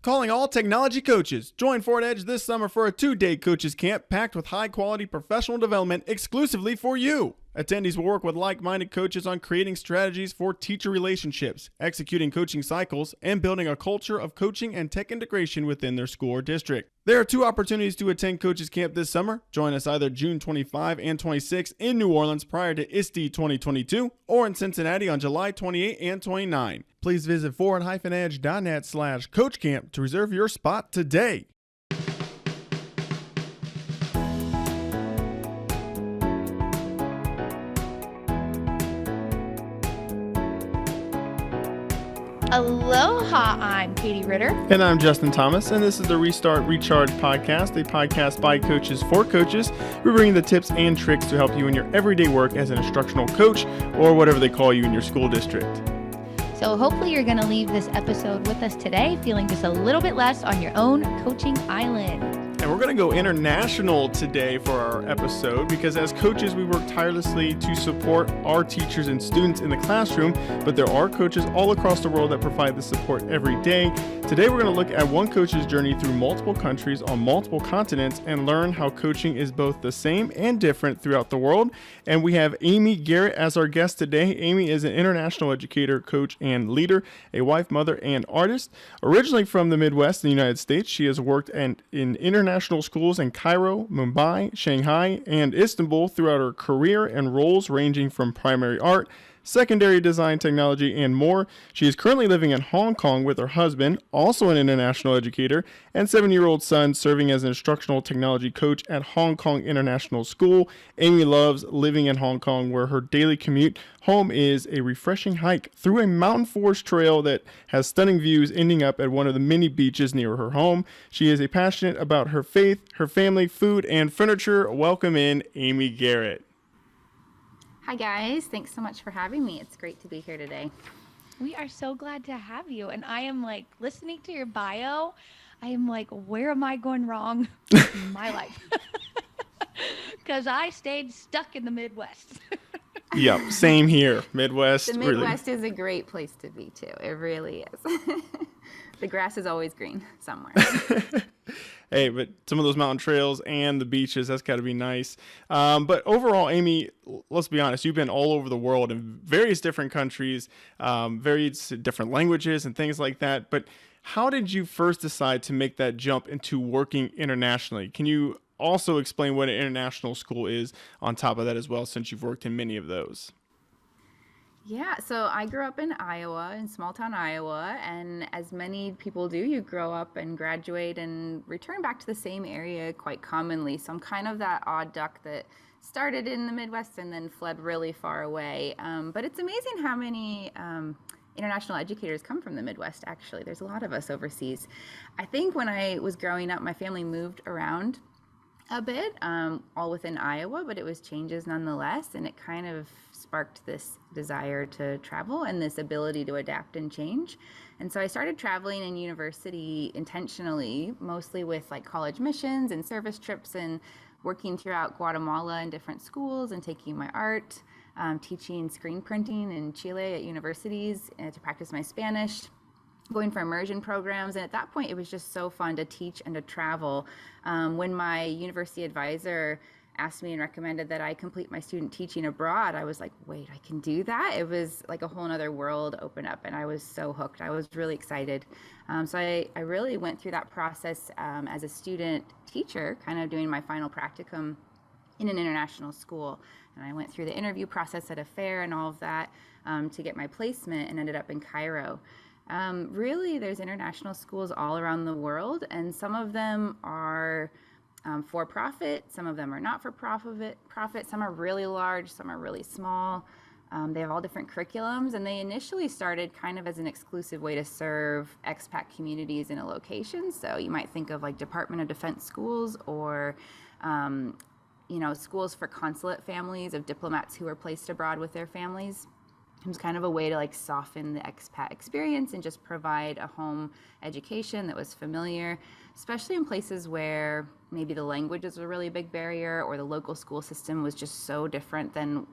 Calling all technology coaches. Join Fort Edge this summer for a 2-day coaches camp packed with high-quality professional development exclusively for you. Attendees will work with like-minded coaches on creating strategies for teacher relationships, executing coaching cycles, and building a culture of coaching and tech integration within their school or district. There are 2 opportunities to attend Coaches Camp this summer. Join us either June 25 and 26 in New Orleans prior to ISTE 2022 or in Cincinnati on July 28 and 29. Please visit fort-edge.net/coachcamp to reserve your spot today. Aloha, I'm Katie Ritter. And I'm Justin Thomas, and this is the Restart Recharge podcast, a podcast by coaches for coaches. We bring the tips and tricks to help you in your everyday work as an instructional coach or whatever they call you in your school district. So hopefully you're going to leave this episode with us today feeling just a little bit less on your own coaching island. And we're going to go international today for our episode because as coaches, we work tirelessly to support our teachers and students in the classroom, but there are coaches all across the world that provide the support every day. Today, we're going to look at one coach's journey through multiple countries on multiple continents and learn how coaching is both the same and different throughout the world. And we have Amy Garrett as our guest today. Amy is an international educator, coach, and leader, a wife, mother, and artist. Originally from the Midwest in the United States, she has worked in international schools in Cairo, Mumbai, Shanghai, and Istanbul throughout her career and roles ranging from primary art, secondary design technology, and more. She is currently living in Hong Kong with her husband, also an international educator, and 7-year-old son serving as an instructional technology coach at Hong Kong International School. Amy loves living in Hong Kong, where her daily commute home is a refreshing hike through a mountain forest trail that has stunning views ending up at one of the many beaches near her home. She is passionate about her faith, her family, food, and furniture. Welcome in, Amy Garrett. Hi guys, thanks so much for having me. It's great to be here today. We are so glad to have you. And I am like listening to your bio. I am like, where am I going wrong in my life? Because I stayed stuck in the Midwest. Yep, same here. Midwest. The Midwest is a great place to be too. It really is. The grass is always green somewhere. Hey, but some of those mountain trails and the beaches, that's got to be nice. But overall, Amy, let's be honest, you've been all over the world in various different countries, various different languages and things like that. But how did you first decide to make that jump into working internationally? Can you also explain what an international school is on top of that as well, since you've worked in many of those? Yeah, so I grew up in Iowa, in small town Iowa, and as many people do, you grow up and graduate and return back to the same area quite commonly. So I'm kind of that odd duck that started in the Midwest and then fled really far away. But it's amazing how many international educators come from the Midwest, actually. There's a lot of us overseas. I think when I was growing up, my family moved around a bit, all within Iowa, but it was changes nonetheless, and it kind of sparked this desire to travel and this ability to adapt and change. And so I started traveling in university intentionally, mostly with like college missions and service trips and working throughout Guatemala in different schools and taking my art, teaching screen printing in Chile at universities to practice my Spanish, going for immersion programs. And at that point, it was just so fun to teach and to travel. When my university advisor asked me and recommended that I complete my student teaching abroad, I was like, wait, I can do that? It was like a whole nother world opened up, and I was so hooked. I was really excited. So I really went through that process as a student teacher, kind of doing my final practicum in an international school. And I went through the interview process at a fair and all of that to get my placement, and ended up in Cairo. Really, there's international schools all around the world, and some of them are for profit, some of them are not for profit, some are really large, some are really small. They have all different curriculums, and they initially started kind of as an exclusive way to serve expat communities in a location. So you might think of like Department of Defense schools, or schools for consulate families of diplomats who were placed abroad with their families. It was kind of a way to like soften the expat experience and just provide a home education that was familiar, especially in places where maybe the language is a really big barrier, or the local school system was just so different than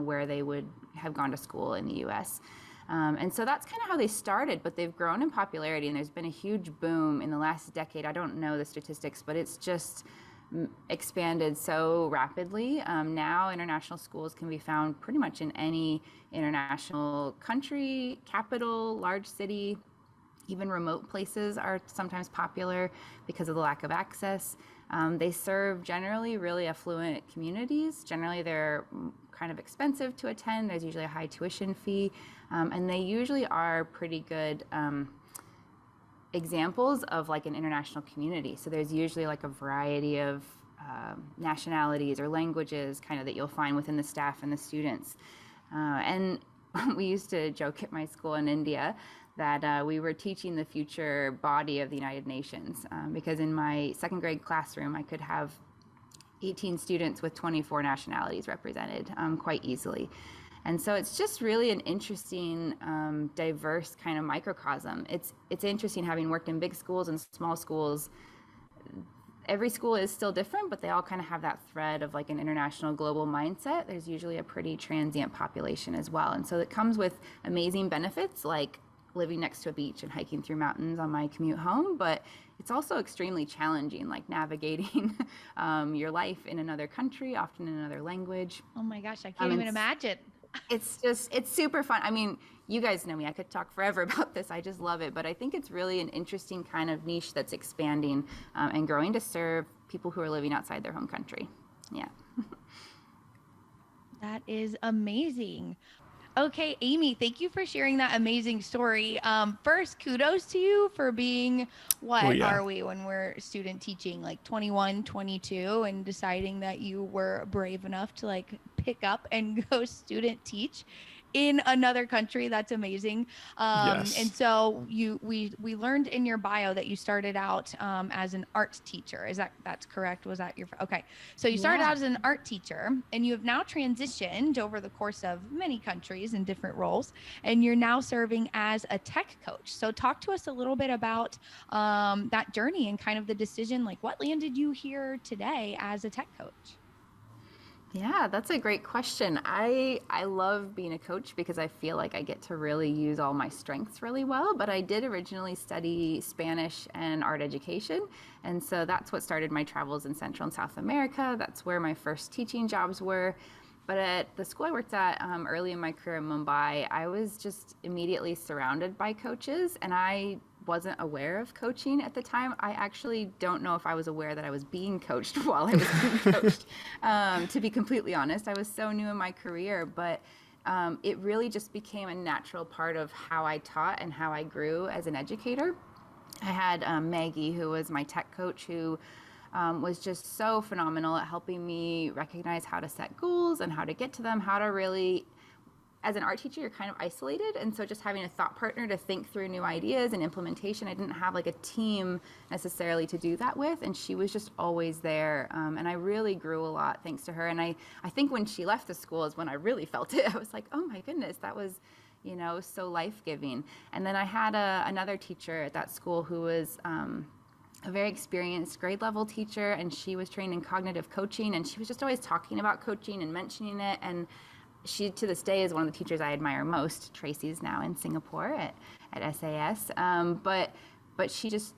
where they would have gone to school in the U.S. And so that's kind of how they started, but they've grown in popularity, and there's been a huge boom in the last decade. I don't know the statistics, but it's just expanded so rapidly. Now international schools can be found pretty much in any international country, capital, large city. Even remote places are sometimes popular because of the lack of access. They serve generally really affluent communities. Generally, they're kind of expensive to attend. There's usually a high tuition fee, and they usually are pretty good examples of like an international community. So there's usually like a variety of nationalities or languages kind of that you'll find within the staff and the students. And we used to joke at my school in India that we were teaching the future body of the United Nations, because in my second grade classroom, I could have 18 students with 24 nationalities represented quite easily. And so it's just really an interesting, diverse kind of microcosm. It's interesting having worked in big schools and small schools. Every school is still different, but they all kind of have that thread of like an international global mindset. There's usually a pretty transient population as well. And so it comes with amazing benefits like living next to a beach and hiking through mountains on my commute home, but it's also extremely challenging, like navigating your life in another country, often in another language. Oh my gosh, I can't even imagine. It's super fun. I mean, you guys know me. I could talk forever about this. I just love it. But I think it's really an interesting kind of niche that's expanding and growing to serve people who are living outside their home country. Yeah. That is amazing. Okay, Amy, thank you for sharing that amazing story. First, kudos to you for being, are we when we're student teaching, like 21, 22, and deciding that you were brave enough to like pick up and go student teach in another country. That's amazing. Yes. And so we learned in your bio that you started out as an art teacher. That's correct? Was that your, okay. So you started out as an art teacher, and you have now transitioned over the course of many countries in different roles, and you're now serving as a tech coach. So talk to us a little bit about that journey and kind of the decision, like what landed you here today as a tech coach? Yeah, that's a great question. I love being a coach because I feel like I get to really use all my strengths really well, but I did originally study Spanish and art education, and so that's what started my travels in Central and South America. That's where my first teaching jobs were. But at the school I worked at early in my career in Mumbai, I was just immediately surrounded by coaches, and I wasn't aware of coaching at the time. I actually don't know if I was aware that I was being coached while I was being coached. To be completely honest, I was so new in my career, but it really just became a natural part of how I taught and how I grew as an educator. I had Maggie, who was my tech coach, who was just so phenomenal at helping me recognize how to set goals and how to get to them, how to really, as an art teacher, you're kind of isolated. And so just having a thought partner to think through new ideas and implementation, I didn't have like a team necessarily to do that with. And she was just always there. And I really grew a lot thanks to her. And I think when she left the school is when I really felt it. I was like, oh my goodness, that was, so life-giving. And then I had another teacher at that school who was a very experienced grade level teacher, and she was trained in cognitive coaching, and she was just always talking about coaching and mentioning it. And she, to this day, is one of the teachers I admire most. Tracy's now in Singapore at SAS. But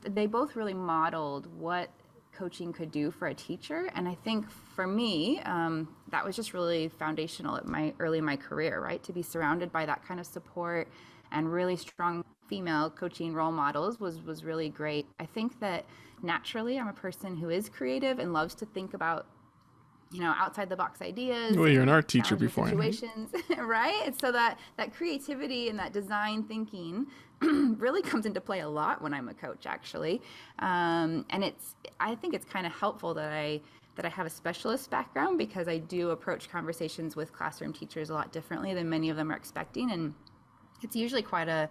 they both really modeled what coaching could do for a teacher. And I think for me, that was just really foundational early in my career, right? To be surrounded by that kind of support and really strong female coaching role models was really great. I think that naturally I'm a person who is creative and loves to think about outside the box ideas. Well, you're an art teacher before. Situations, right? And so that creativity and that design thinking really comes into play a lot when I'm a coach, actually. And I think it's kind of helpful that I have a specialist background, because I do approach conversations with classroom teachers a lot differently than many of them are expecting, and it's usually quite a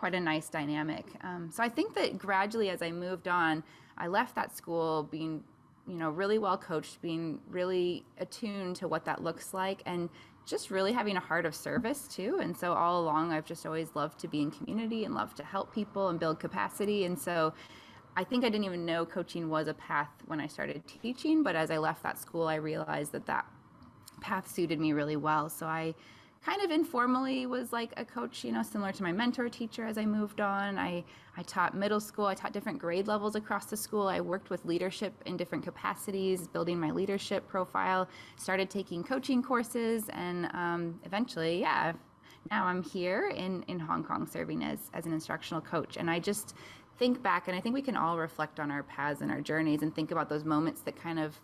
nice dynamic. So I think that gradually, as I moved on, I left that school being really well coached, being really attuned to what that looks like, and just really having a heart of service too. And so all along, I've just always loved to be in community and love to help people and build capacity. And so I think I didn't even know coaching was a path when I started teaching, but as I left that school, I realized that path suited me really well. So I kind of informally was like a coach, similar to my mentor teacher as I moved on. I taught middle school. I taught different grade levels across the school. I worked with leadership in different capacities, building my leadership profile, started taking coaching courses, and eventually, now I'm here in Hong Kong serving as an instructional coach. And I just think back, and I think we can all reflect on our paths and our journeys and think about those moments that kind of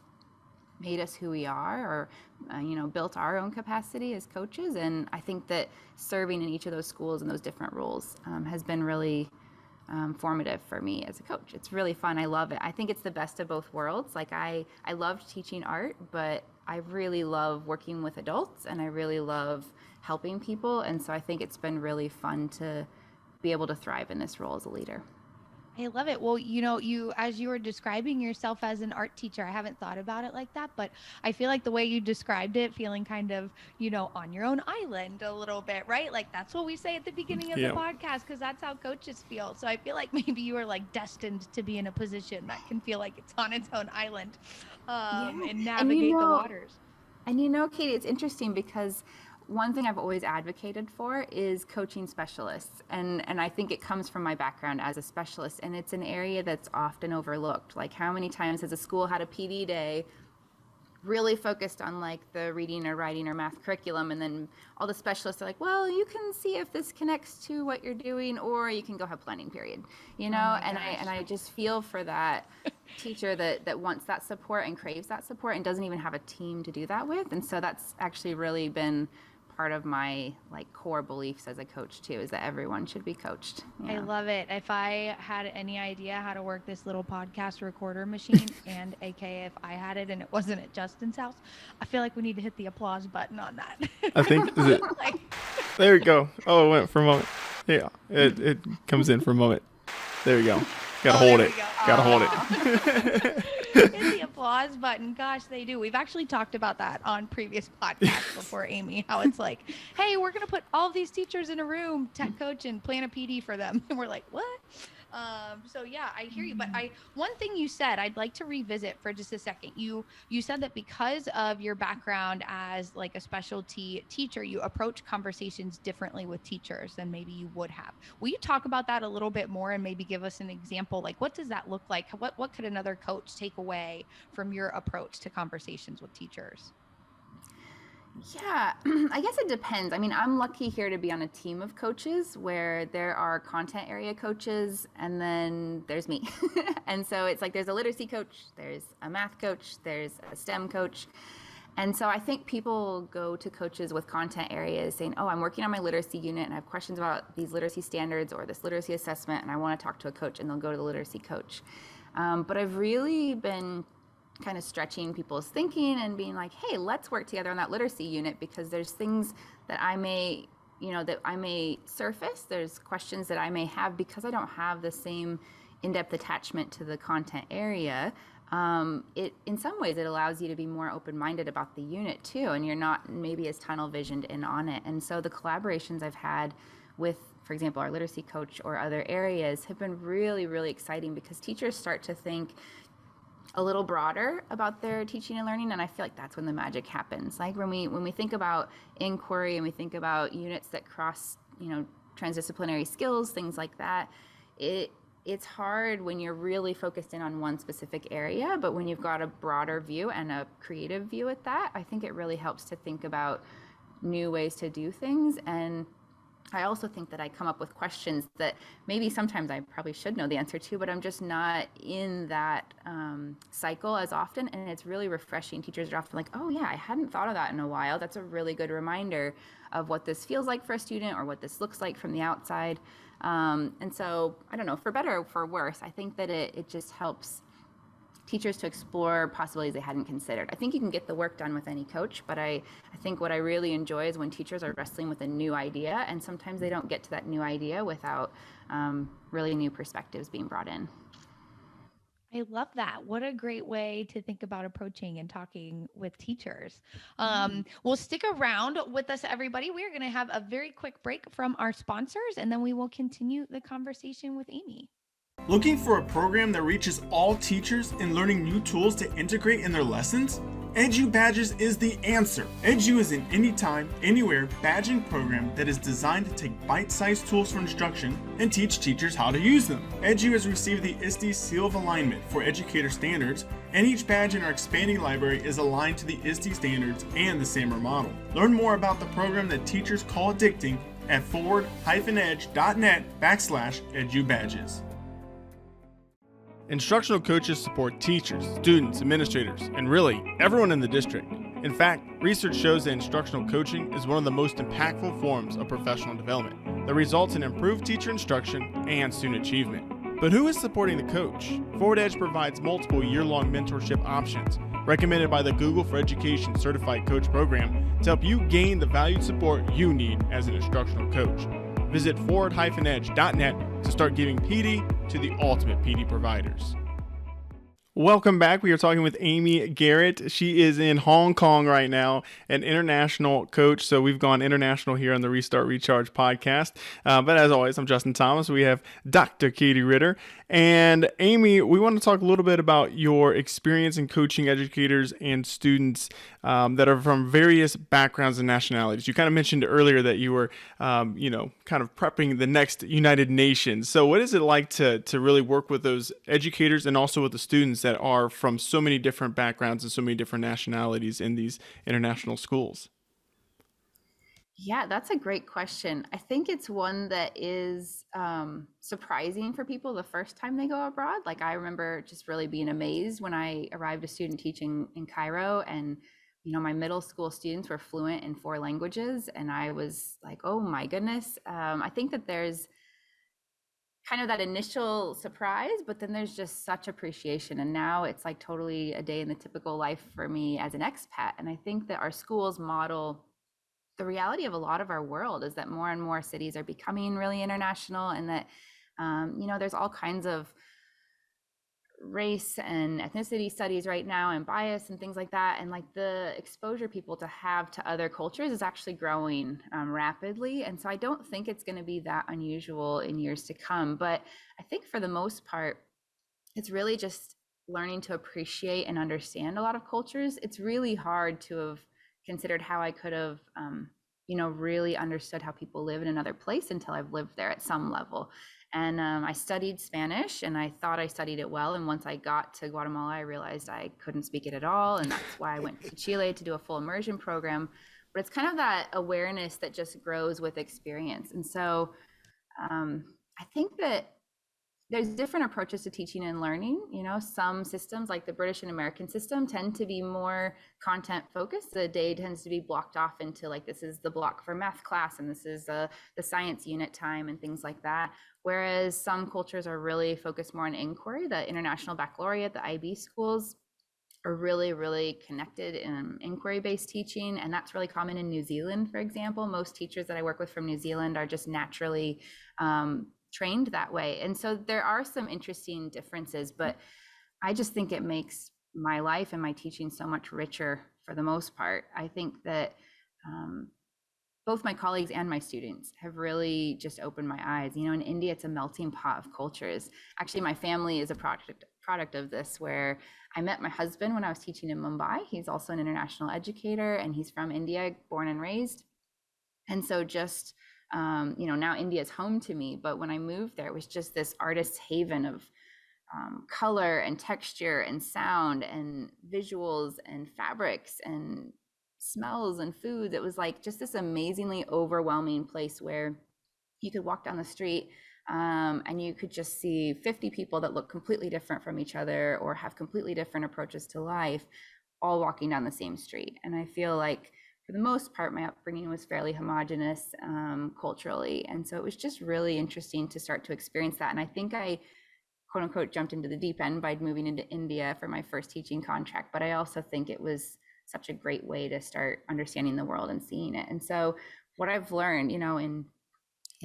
made us who we are, or built our own capacity as coaches. And I think that serving in each of those schools and those different roles has been really formative for me as a coach. It's really fun. I love it. I think it's the best of both worlds. Like I loved teaching art, but I really love working with adults, and I really love helping people. And so I think it's been really fun to be able to thrive in this role as a leader. I love it. Well, as you were describing yourself as an art teacher, I haven't thought about it like that, but I feel like the way you described it, feeling kind of, on your own island a little bit, right? Like that's what we say at the beginning of the podcast, because that's how coaches feel. So I feel like maybe you are like destined to be in a position that can feel like it's on its own island and navigate the waters. And Katie, it's interesting because one thing I've always advocated for is coaching specialists. And I think it comes from my background as a specialist, and it's an area that's often overlooked. Like how many times has a school had a PD day really focused on like the reading or writing or math curriculum, and then all the specialists are like, well, you can see if this connects to what you're doing, or you can go have planning period, and I just feel for that teacher that wants that support and craves that support and doesn't even have a team to do that with. And so that's actually really been part of my like core beliefs as a coach too, is that everyone should be coached. I love it. If I had any idea how to work this little podcast recorder machine, and aka if I had it and it wasn't at Justin's house, I feel like we need to hit the applause button on that. I think is it there we go. Oh, it went for a moment. Yeah, it comes in for a moment. There we go. Gotta hold it. Gotta hold it. Hit the applause button. Gosh, they do. We've actually talked about that on previous podcasts before, Amy, how it's like, hey, we're going to put all of these teachers in a room, tech coach, and plan a PD for them. And we're like, what? So yeah, I hear you. But one thing you said, I'd like to revisit for just a second. You said that because of your background as like a specialty teacher, you approach conversations differently with teachers than maybe you would have. Will you talk about that a little bit more and maybe give us an example? Like, what does that look like? What could another coach take away from your approach to conversations with teachers? Yeah, I guess it depends. I mean, I'm lucky here to be on a team of coaches where there are content area coaches, and then there's me. And so it's like there's a literacy coach, there's a math coach, there's a STEM coach. And so I think people go to coaches with content areas saying, oh, I'm working on my literacy unit and I have questions about these literacy standards or this literacy assessment, and I want to talk to a coach, and they'll go to the literacy coach. But I've really been kind of stretching people's thinking and being like, hey, let's work together on that literacy unit, because there's things that I may surface. There's questions that I may have because I don't have the same in-depth attachment to the content area. In some ways, it allows you to be more open-minded about the unit too, and you're not maybe as tunnel visioned in on it. And so the collaborations I've had with, for example, our literacy coach or other areas have been really, really exciting, because teachers start to think a little broader about their teaching and learning, and I feel like that's when the magic happens. Like when we think about inquiry and we think about units that cross, transdisciplinary skills, things like that, it's hard when you're really focused in on one specific area, but when you've got a broader view and a creative view at that, I think it really helps to think about new ways to do things. And I also think that I come up with questions that maybe sometimes I probably should know the answer to, but I'm just not in that cycle as often. And it's really refreshing. Teachers are often like, oh yeah, I hadn't thought of that in a while. That's a really good reminder of what this feels like for a student or what this looks like from the outside. And so, I don't know, for better or for worse, I think that it just helps teachers to explore possibilities they hadn't considered. I think you can get the work done with any coach, but I think what I really enjoy is when teachers are wrestling with a new idea, and sometimes they don't get to that new idea without really new perspectives being brought in. I love that. What a great way to think about approaching and talking with teachers. Well, stick around with us, everybody. We're going to have a very quick break from our sponsors, and then we will continue the conversation with Amy. Looking for a program that reaches all teachers in learning new tools to integrate in their lessons? Edu Badges is the answer. Edu is an anytime, anywhere badging program that is designed to take bite-sized tools for instruction and teach teachers how to use them. Edu has received the ISTE Seal of Alignment for educator standards, and each badge in our expanding library is aligned to the ISTE standards and the SAMR model. Learn more about the program that teachers call addicting at forward-edge.net/edubadges. Instructional coaches support teachers, students, administrators, and really everyone in the district. In fact, research shows that instructional coaching is one of the most impactful forms of professional development that results in improved teacher instruction and student achievement. But who is supporting the coach? Forward Edge provides multiple year-long mentorship options recommended by the Google for Education Certified Coach Program to help you gain the valued support you need as an instructional coach. Visit forward-edge.net to start giving PD to the ultimate PD providers. Welcome back. We are talking with Amy Garrett. She is in Hong Kong right now, an international coach. So we've gone international here on the Restart Recharge podcast. But as always, I'm Justin Thomas. We have Dr. Katie Ritter. And Amy, we want to talk a little bit about your experience in coaching educators and students that are from various backgrounds and nationalities. You kind of mentioned earlier that you were, kind of prepping the next United Nations. So what is it like to really work with those educators and also with the students that are from so many different backgrounds and so many different nationalities in these international schools? Yeah, that's a great question. I think it's one that is surprising for people the first time they go abroad. Like I remember just really being amazed when I arrived a student teaching in Cairo, and my middle school students were fluent in 4 languages, and I was like, oh my goodness. I think that there's kind of that initial surprise, but then there's just such appreciation. And now it's like totally a day in the typical life for me as an expat. And I think that our schools model the reality of a lot of our world is that more and more cities are becoming really international, and that, there's all kinds of race and ethnicity studies right now and bias and things like that. And like the exposure people to have to other cultures is actually growing rapidly. And so I don't think it's going to be that unusual in years to come. But I think for the most part, it's really just learning to appreciate and understand a lot of cultures. It's really hard to have considered how I could have, really understood how people live in another place until I've lived there at some level. And I studied Spanish, and I thought I studied it well. And once I got to Guatemala, I realized I couldn't speak it at all. And that's why I went to Chile to do a full immersion program. But it's kind of that awareness that just grows with experience. And so I think that there's different approaches to teaching and learning. Some systems like the British and American system tend to be more content focused. The day tends to be blocked off into like, this is the block for math class, and this is the science unit time and things like that. Whereas some cultures are really focused more on inquiry. The International Baccalaureate, the IB schools are really, really connected in inquiry-based teaching. And that's really common in New Zealand, for example. Most teachers that I work with from New Zealand are just naturally trained that way. And so there are some interesting differences, but I just think it makes my life and my teaching so much richer for the most part. I think that both my colleagues and my students have really just opened my eyes. In India, it's a melting pot of cultures. Actually, my family is a product of this, where I met my husband when I was teaching in Mumbai. He's also an international educator, and he's from India, born and raised. And so just now India is home to me, but when I moved there, it was just this artist's haven of color and texture and sound and visuals and fabrics and smells and food. It was like just this amazingly overwhelming place where you could walk down the street and you could just see 50 people that look completely different from each other or have completely different approaches to life, all walking down the same street. And I feel like for the most part, my upbringing was fairly homogenous culturally. And so it was just really interesting to start to experience that. And I think I, quote unquote, jumped into the deep end by moving into India for my first teaching contract. But I also think it was such a great way to start understanding the world and seeing it. And so what I've learned, in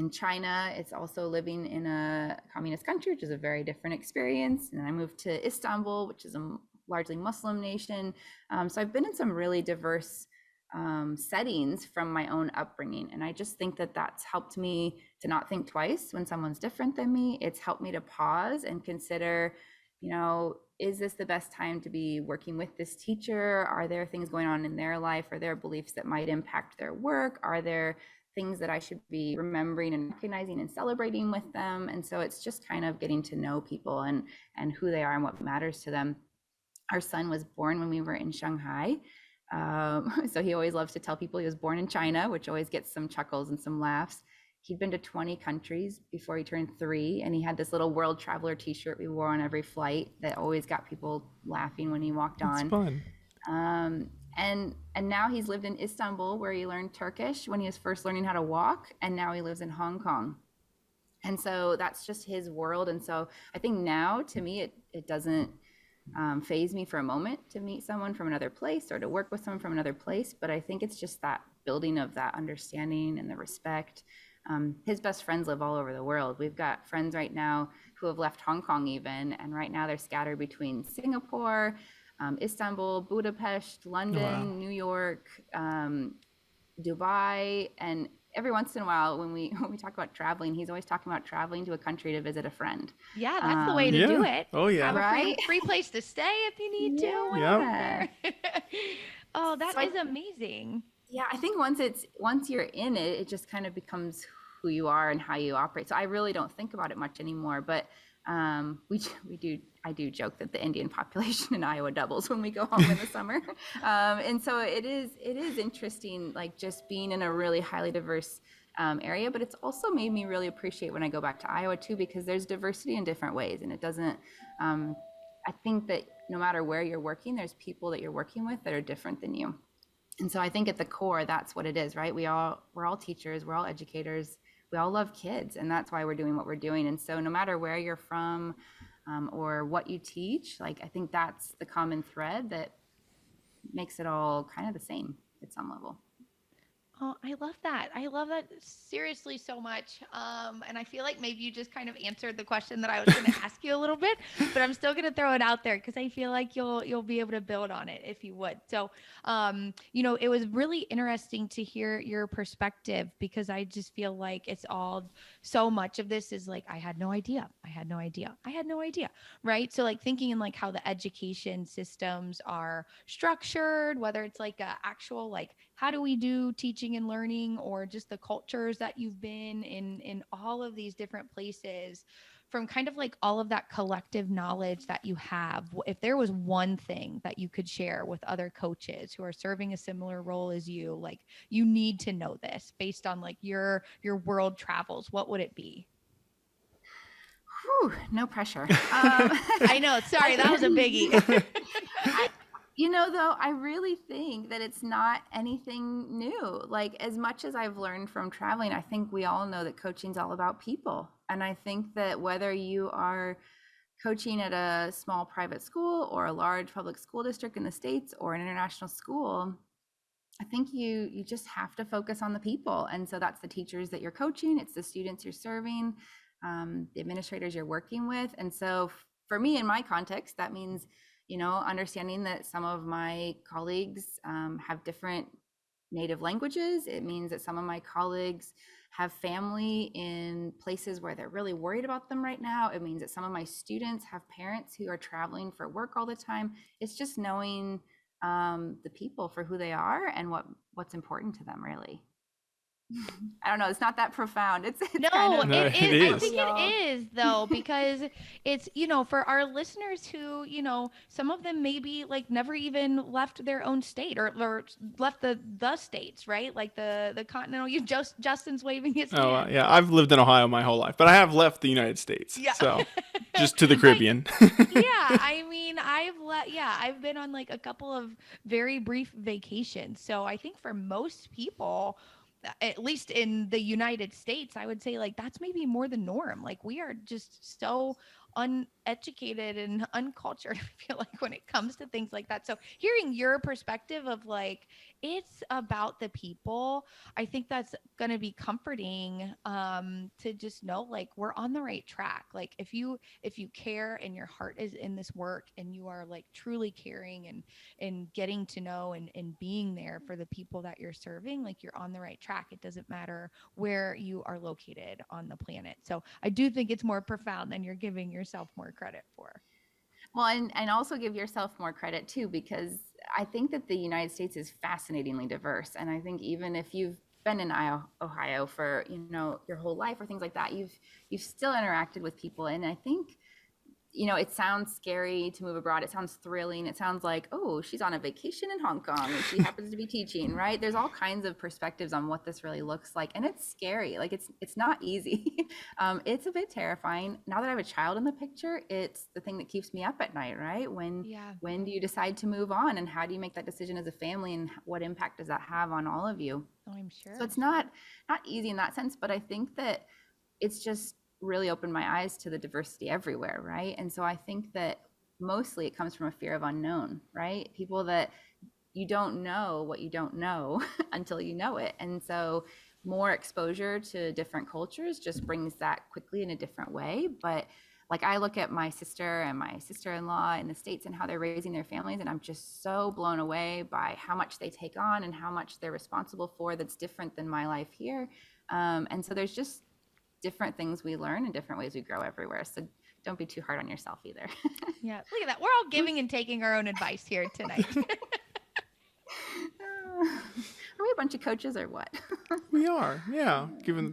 China, it's also living in a communist country, which is a very different experience. And then I moved to Istanbul, which is a largely Muslim nation. So I've been in some really diverse settings from my own upbringing. And I just think that that's helped me to not think twice when someone's different than me. It's helped me to pause and consider, is this the best time to be working with this teacher? Are there things going on in their life? Are there beliefs that might impact their work? Are there things that I should be remembering and recognizing and celebrating with them? And so it's just kind of getting to know people and who they are and what matters to them. Our son was born when we were in Shanghai. So he always loves to tell people he was born in China, which always gets some chuckles and some laughs. He'd been to 20 countries before he turned 3, and he had this little world traveler t-shirt we wore on every flight that always got people laughing when he walked It's on. fun. And now he's lived in Istanbul, where he learned Turkish when he was first learning how to walk, and now he lives in Hong Kong. And so that's just his world. And so I think now, to me, it doesn't phase me for a moment to meet someone from another place or to work with someone from another place. But I think it's just that building of that understanding and the respect. His best friends live all over the world. We've got friends right now who have left Hong Kong even, and right now they're scattered between Singapore, Istanbul, Budapest, London, New York, Dubai, and every once in a while when we talk about traveling, he's always talking about traveling to a country to visit a friend. Yeah, that's the way to do it. Oh yeah. Have a Right? free place to stay if you need to. Yeah. Oh, that So is amazing. Yeah, I think once you're in it, it just kind of becomes who you are and how you operate. So I really don't think about it much anymore. But I do joke that the Indian population in Iowa doubles when we go home in the summer. And so it is interesting, like just being in a really highly diverse area. But it's also made me really appreciate when I go back to Iowa too, because there's diversity in different ways, and it doesn't. I think that no matter where you're working, there's people that you're working with that are different than you. And so I think at the core, that's what it is, right? We're all teachers, we're all educators, we all love kids, and that's why we're doing what we're doing. And so no matter where you're from, or what you teach, like I think that's the common thread that makes it all kind of the same at some level. Oh, I love that. I love that seriously so much. And I feel like maybe you just kind of answered the question that I was going to ask you a little bit, but I'm still going to throw it out there because I feel like you'll be able to build on it if you would. So, it was really interesting to hear your perspective because I just feel like it's all so much of this is like I had no idea. I had no idea. I had no idea. Right? So like thinking in like how the education systems are structured, whether it's like a actual like how do we do teaching and learning or just the cultures that you've been in all of these different places from kind of like all of that collective knowledge that you have. If there was one thing that you could share with other coaches who are serving a similar role as you, like you need to know this based on like your world travels, what would it be? Whew, no pressure. I know, sorry, that was a biggie. Though, I really think that it's not anything new. Like, as much as I've learned from traveling, I think we all know that coaching's all about people. And I think that whether you are coaching at a small private school or a large public school district in the States or an international school, I think you just have to focus on the people. And so that's the teachers that you're coaching, it's the students you're serving, the administrators you're working with. And so for me, in my context, that means understanding that some of my colleagues have different native languages. It means that some of my colleagues have family in places where they're really worried about them right now. It means that some of my students have parents who are traveling for work all the time. It's just knowing the people for who they are and what's important to them, really. I don't know. It's not that profound. It's No, kind of, it it is. I is. think it is though, because it's, for our listeners who, some of them maybe like never even left their own state or left the states, right? Like the continental, Justin's waving his Oh hand. yeah, I've lived in Ohio my whole life, but I have left the United States. Yeah. So just to the Caribbean. Yeah, I mean, I've been on like a couple of very brief vacations. So I think for most people, at least in the United States, I would say like that's maybe more the norm. Like we are just so uneducated and uncultured, I feel like, when it comes to things like that. So hearing your perspective of like it's about the people, I think that's gonna be comforting to just know like we're on the right track. Like if you care and your heart is in this work and you are like truly caring and getting to know and being there for the people that you're serving, like you're on the right track. It doesn't matter where you are located on the planet. So I do think it's more profound than you're giving yourself more credit for. Well, and also give yourself more credit too, because I think that the United States is fascinatingly diverse. And I think even if you've been in Ohio for, your whole life or things like that, you've still interacted with people. And I think it sounds scary to move abroad. It sounds thrilling. It sounds like, oh, she's on a vacation in Hong Kong and she happens to be teaching, right? There's all kinds of perspectives on what this really looks like, and it's scary. Like it's not easy. It's a bit terrifying. Now that I have a child in the picture, it's the thing that keeps me up at night, right? When Yeah. when do you decide to move on, and how do you make that decision as a family, and what impact does that have on all of you? Oh, I'm So sure. it's not easy in that sense, but I think that it's just really opened my eyes to the diversity everywhere, right? And so I think that mostly it comes from a fear of unknown, right? People that you don't know what you don't know until you know it. And so more exposure to different cultures just brings that quickly in a different way. But like I look at my sister and my sister-in-law in the States and how they're raising their families, and I'm just so blown away by how much they take on and how much they're responsible for that's different than my life here. And so there's just different things we learn and different ways we grow everywhere. So don't be too hard on yourself either. Yeah. Look at that. We're all giving and taking our own advice here tonight. Are we a bunch of coaches or what? We are, yeah.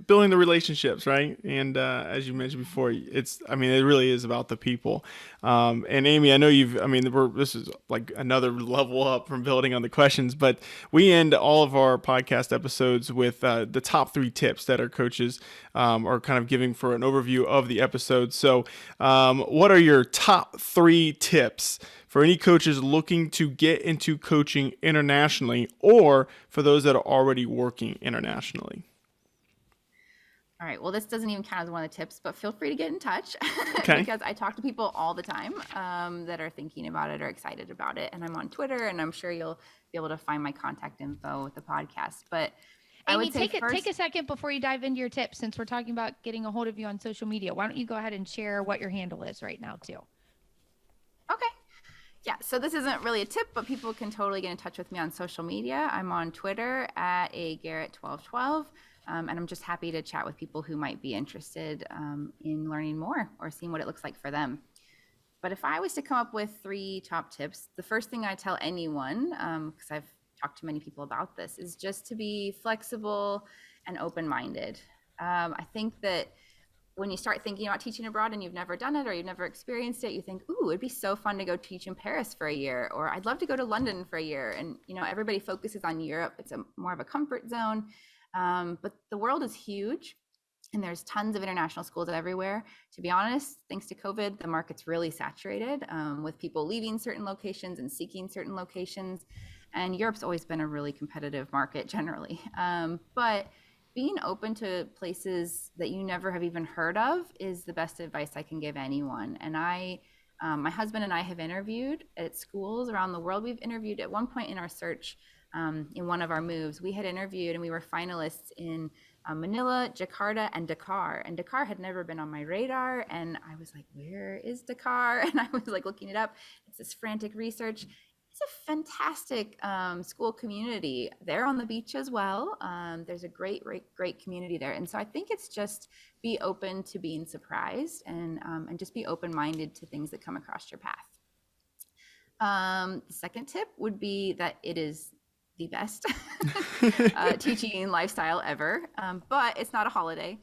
Building the relationships, right? And as you mentioned before, I mean, it really is about the people. And Amy, I know this is like another level up from building on the questions, but we end all of our podcast episodes with the top 3 tips that our coaches are kind of giving for an overview of the episode. So, what are your top 3 tips for any coaches looking to get into coaching internationally, or for those that are already working internationally? All right. Well, this doesn't even count as one of the tips, but feel free to get in touch Okay. because I talk to people all the time that are thinking about it or excited about it. And I'm on Twitter, and I'm sure you'll be able to find my contact info with the podcast. But I Amy, would say take a second before you dive into your tips, since we're talking about getting a hold of you on social media. Why don't you go ahead and share what your handle is right now, too? Okay. Yeah, so this isn't really a tip, but people can totally get in touch with me on social media. I'm on Twitter at agarrett1212, and I'm just happy to chat with people who might be interested in learning more or seeing what it looks like for them. But if I was to come up with 3 top tips, the first thing I tell anyone, because I've talked to many people about this, is just to be flexible and open-minded. I think that when you start thinking about teaching abroad and you've never done it or you've never experienced it, you think, ooh, it'd be so fun to go teach in Paris for a year, or I'd love to go to London for a year. And, everybody focuses on Europe. It's more of a comfort zone. But the world is huge, and there's tons of international schools everywhere. To be honest, thanks to COVID, the market's really saturated with people leaving certain locations and seeking certain locations. And Europe's always been a really competitive market generally. But being open to places that you never have even heard of is the best advice I can give anyone. And my husband and I have interviewed at schools around the world. We've interviewed at one point in our search, in one of our moves, we had interviewed and we were finalists in Manila, Jakarta, and Dakar. And Dakar had never been on my radar. And I was like, where is Dakar? And I was like looking it up. It's this frantic research. It's a fantastic school community. They're on the beach as well. There's a great community there. And so I think it's just be open to being surprised and just be open-minded to things that come across your path. The second tip would be that it is the best teaching lifestyle ever, but it's not a holiday.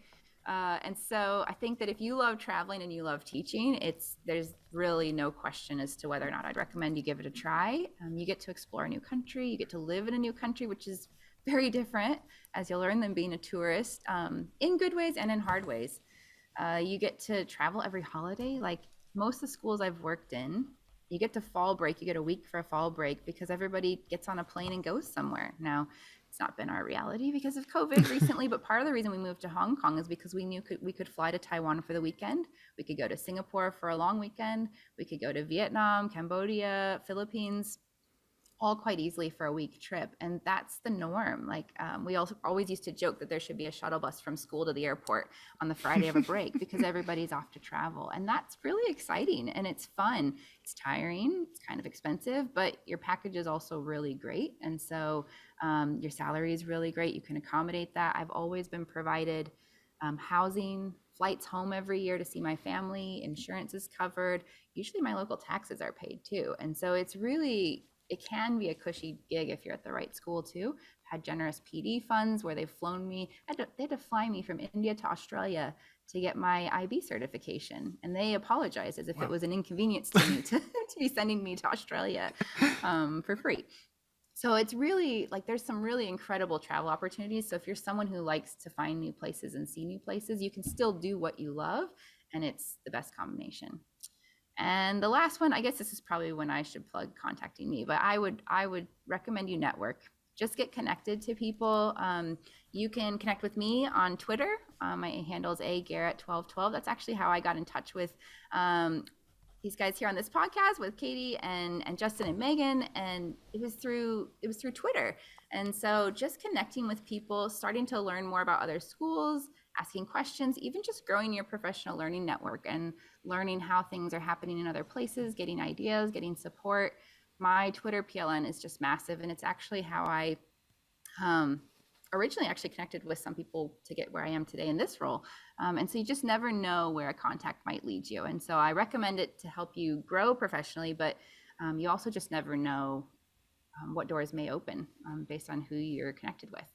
And so I think that if you love traveling and you love teaching, there's really no question as to whether or not I'd recommend you give it a try. You get to explore a new country, you get to live in a new country, which is very different, as you'll learn, than being a tourist, in good ways and in hard ways. You get to travel every holiday. Like most of the schools I've worked in, you get to fall break, you get a week for a fall break because everybody gets on a plane and goes somewhere. Now, it's not been our reality because of COVID recently, but part of the reason we moved to Hong Kong is because we knew we could fly to Taiwan for the weekend. We could go to Singapore for a long weekend. We could go to Vietnam, Cambodia, Philippines, all quite easily for a week trip. And that's the norm. Like we also always used to joke that there should be a shuttle bus from school to the airport on the Friday of a break because everybody's off to travel. And that's really exciting and it's fun. It's tiring, it's kind of expensive, but your package is also really great. And so your salary is really great. You can accommodate that. I've always been provided housing, flights home every year to see my family. Insurance is covered. Usually my local taxes are paid too. And so it can be a cushy gig if you're at the right school too. I've had generous PD funds where they've flown me. They had to fly me from India to Australia to get my IB certification. And they apologized as if it was an inconvenience to me to be sending me to Australia for free. So it's really like there's some really incredible travel opportunities. So if you're someone who likes to find new places and see new places, you can still do what you love, and it's the best combination. And the last one, I guess this is probably when I should plug contacting me, but I would recommend you network. Just get connected to people. You can connect with me on Twitter. My handle is agarrett1212. That's actually how I got in touch with these guys here on this podcast with Katie and Justin and Megan, and it was through Twitter. And so just connecting with people, starting to learn more about other schools, asking questions, even just growing your professional learning network and learning how things are happening in other places, getting ideas, getting support. My Twitter PLN is just massive, and it's actually how I originally actually connected with some people to get where I am today in this role. And so you just never know where a contact might lead you. And so I recommend it to help you grow professionally, but you also just never know what doors may open based on who you're connected with.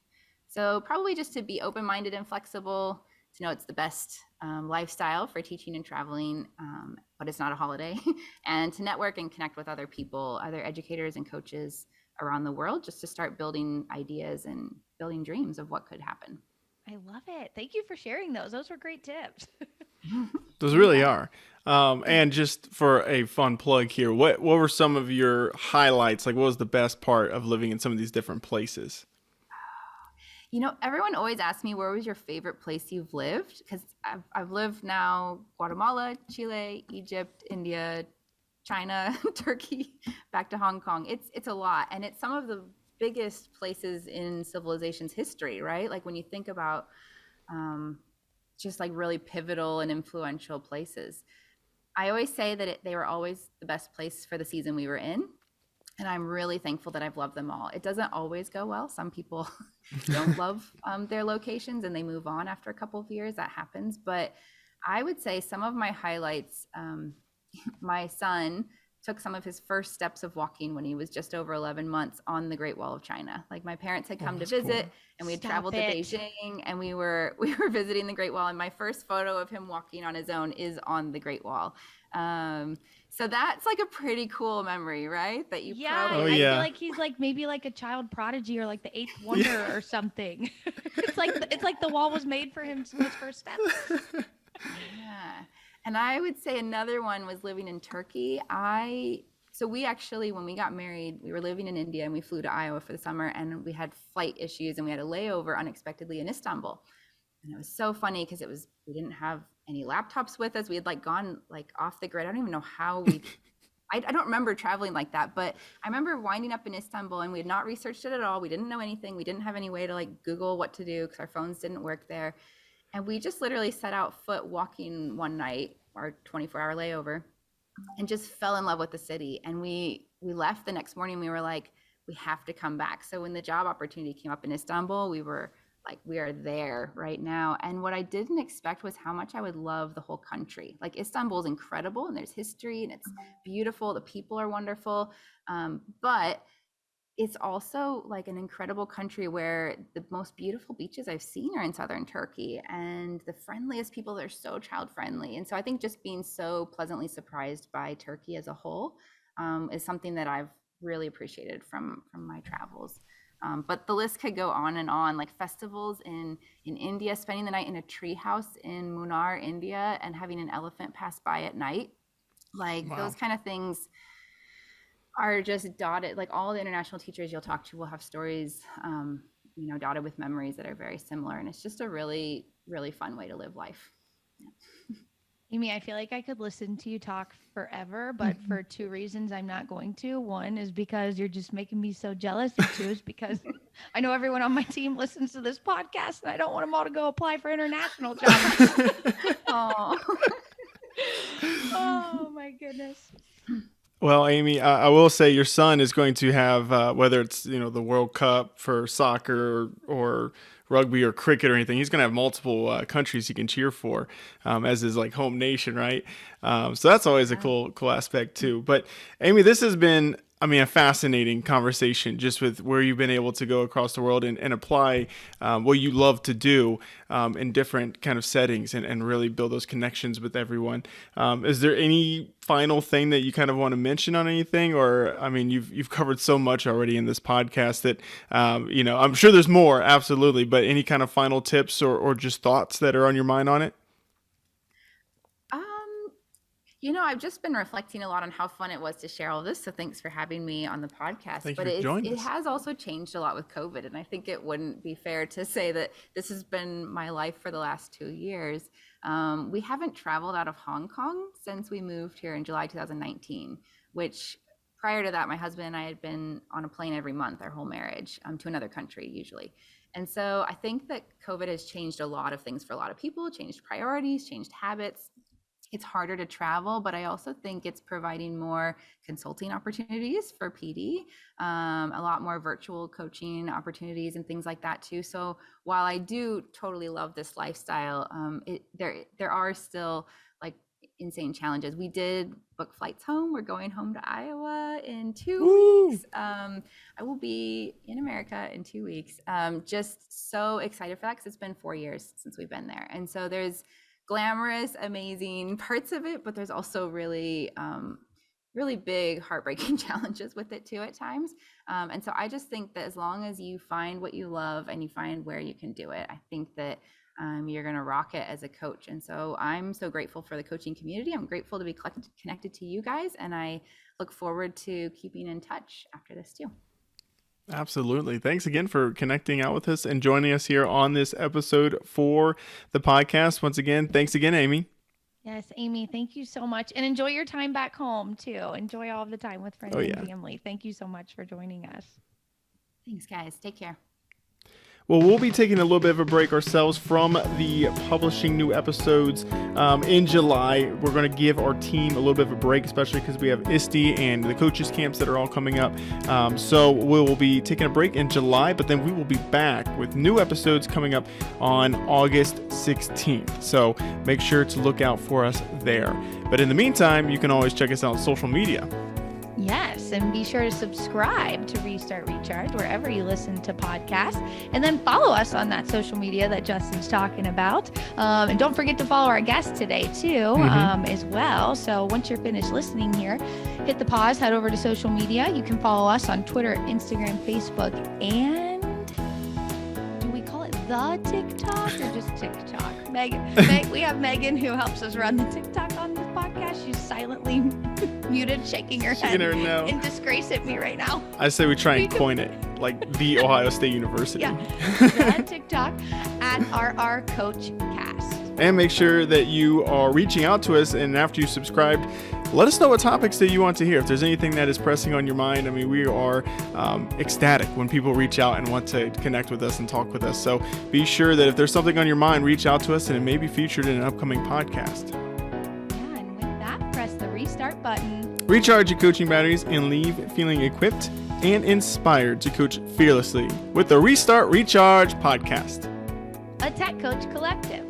So probably just to be open-minded and flexible, to know it's the best lifestyle for teaching and traveling, but it's not a holiday, and to network and connect with other people, other educators and coaches around the world, just to start building ideas and building dreams of what could happen. I love it. Thank you for sharing those. Those were great tips. Those really are. And just for a fun plug here, what were some of your highlights? Like, what was the best part of living in some of these different places? You know, everyone always asks me, where was your favorite place you've lived? Because I've lived now Guatemala, Chile, Egypt, India, China, Turkey, back to Hong Kong. It's a lot. And it's some of the biggest places in civilization's history, right? Like when you think about just like really pivotal and influential places. I always say that they were always the best place for the season we were in. And I'm really thankful that I've loved them all. It doesn't always go well. Some people don't love their locations and they move on after a couple of years. That happens. But I would say some of my highlights, my son took some of his first steps of walking when he was just over 11 months on the Great Wall of China. Like my parents had come to visit, and we had traveled to Beijing, and we were visiting the Great Wall. And my first photo of him walking on his own is on the Great Wall. So that's like a pretty cool memory, right? That you probably. I feel like he's like maybe like a child prodigy or like the eighth wonder or something. It's like the wall was made for him his first steps. Yeah. And I would say another one was living in Turkey. So we actually, when we got married, we were living in India and we flew to Iowa for the summer, and we had flight issues and we had a layover unexpectedly in Istanbul. And it was so funny because we didn't have any laptops with us. We had like gone like off the grid. I don't even know how I don't remember traveling like that, but I remember winding up in Istanbul and we had not researched it at all. We didn't know anything. We didn't have any way to like Google what to do because our phones didn't work there. And we just literally set out foot walking one night, our 24-hour layover, and just fell in love with the city. And we left the next morning. We were like, we have to come back. So when the job opportunity came up in Istanbul, we were like, we are there right now. And what I didn't expect was how much I would love the whole country. Like Istanbul is incredible and there's history and it's beautiful. The people are wonderful. But it's also like an incredible country where the most beautiful beaches I've seen are in southern Turkey, and the friendliest people, they're so child friendly. And so I think just being so pleasantly surprised by Turkey as a whole is something that I've really appreciated from my travels. But the list could go on and on, like festivals in India, spending the night in a tree house in Munnar, India, and having an elephant pass by at night. Like those kind of things are just dotted. Like all the international teachers you'll talk to will have stories, dotted with memories that are very similar. And it's just a really, really fun way to live life. Yeah. Amy, I feel like I could listen to you talk forever, but for two reasons I'm not going to. One is because you're just making me so jealous, and two is because I know everyone on my team listens to this podcast, and I don't want them all to go apply for international jobs. Oh my goodness. Well, Amy, I will say your son is going to have, whether it's, the World Cup for soccer or rugby or cricket or anything. He's going to have multiple countries he can cheer for as his like home nation, right? So that's always a cool aspect too. But Amy, this has been, I mean, a fascinating conversation just with where you've been able to go across the world and apply what you love to do in different kind of settings and really build those connections with everyone. Is there any final thing that you kind of want to mention on anything? Or, I mean, you've covered so much already in this podcast that, I'm sure there's more, absolutely, but any kind of final tips or just thoughts that are on your mind on it? I've just been reflecting a lot on how fun it was to share all this. So thanks for having me on the podcast. Thank but you for joining it us. has also changed a lot with COVID. And I think it wouldn't be fair to say that this has been my life for the last 2 years. We haven't traveled out of Hong Kong since we moved here in July 2019, which prior to that, my husband and I had been on a plane every month, our whole marriage, to another country usually. And so I think that COVID has changed a lot of things for a lot of people, changed priorities, changed habits. It's harder to travel, but I also think it's providing more consulting opportunities for PD, a lot more virtual coaching opportunities and things like that too. So while I do totally love this lifestyle, there are still like insane challenges. We did book flights home. We're going home to Iowa in 2 weeks. I will be in America in 2 weeks. Just so excited for that because it's been 4 years since we've been there. And so there's glamorous, amazing parts of it, but there's also really big, heartbreaking challenges with it too at times. And so I just think that as long as you find what you love and you find where you can do it, I think that you're going to rock it as a coach. And so I'm so grateful for the coaching community. I'm grateful to be connected to you guys, and I look forward to keeping in touch after this too. Absolutely. Thanks again for connecting out with us and joining us here on this episode for the podcast. Once again, thanks again, Amy. Yes, Amy, thank you so much. And enjoy your time back home too. Enjoy all of the time with friends and family. Thank you so much for joining us. Thanks, guys. Take care. Well, we'll be taking a little bit of a break ourselves from the publishing new episodes in July. We're going to give our team a little bit of a break, especially because we have ISTE and the coaches camps that are all coming up. So we will be taking a break in July, but then we will be back with new episodes coming up on August 16th. So make sure to look out for us there. But in the meantime, you can always check us out on social media. Yes, and be sure to subscribe to Restart Recharge wherever you listen to podcasts, and then follow us on that social media that Justin's talking about. And don't forget to follow our guest today too, as well. So once you're finished listening here, hit the pause, head over to social media. You can follow us on Twitter, Instagram, Facebook, and do we call it the TikTok or just TikTok? We have Megan who helps us run the TikTok on this podcast. She's silently muted, shaking her head in disgrace at me right now. I say we try and coin it like the Ohio State University. Yeah, the TikTok at RR Coach Cast. And make sure that you are reaching out to us, and after you subscribed, let us know what topics that you want to hear. If there's anything that is pressing on your mind, I mean, we are ecstatic when people reach out and want to connect with us and talk with us. So be sure that if there's something on your mind, reach out to us, and it may be featured in an upcoming podcast. Yeah, and with that, press the restart button. Recharge your coaching batteries and leave feeling equipped and inspired to coach fearlessly with the Restart Recharge podcast. A Tech Coach Collective.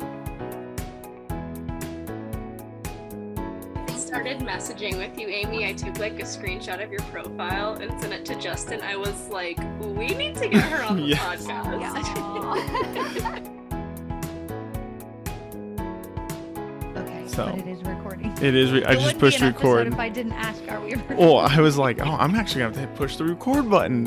Started messaging with you, Amy. I took like a screenshot of your profile and sent it to Justin. I was like, we need to get her on the podcast. Okay, so but it is recording. It is. I just pushed record. If I didn't ask, are we recording? Oh, I was like, I'm actually going to have to push the record button.